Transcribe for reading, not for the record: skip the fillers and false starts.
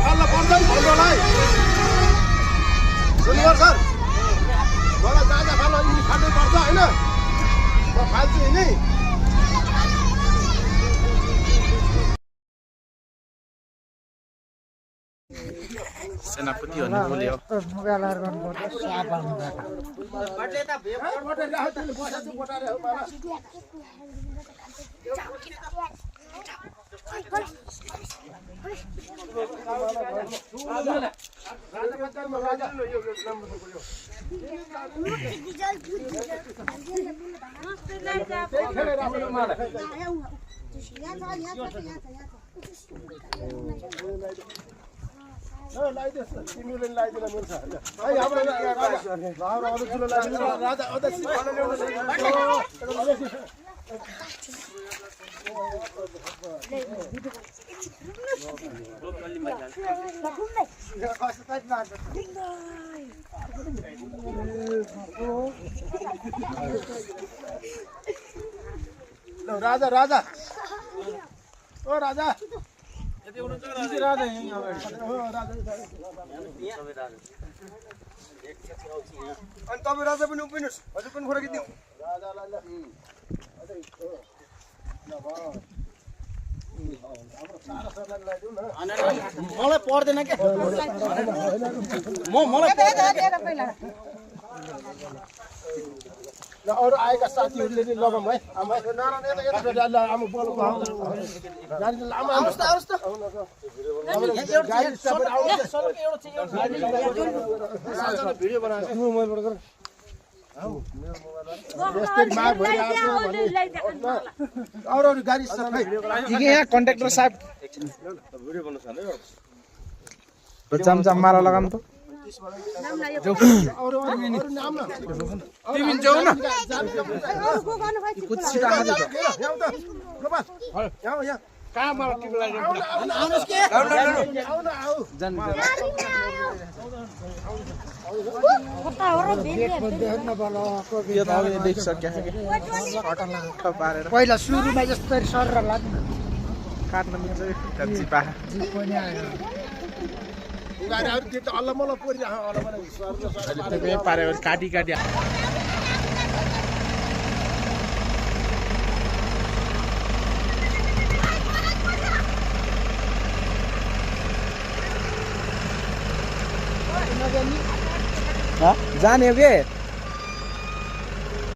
फाल्न पर्छ नि भन्नलाई सुन्नुहोस् सर मलाई जाजा फाल्न यिनी फाल्नै पर्छ होइन म फाल्छु यिनी सेनापति भन्ने बोल्यो राजा राजा ओ राजा राजा यही अनि तपाईँ राजा पनि उभिनुहोस् हजुर पनि फर्किदिउँ मलाई पर्दैन क्या मलाई ल अरू आएका साथीहरूले नि लगाउँ है आमा आमा बोल्नु भिडियो बनाएको अरू अरू गाडी यहाँ कन्ट्याक्टर साहब चमचम माला लगाम त तिमी जाऊ न पहिला सुरुमा जस्तै सर लाग्छ काट्न मिल्छ पारे काटी काटी जाने हो के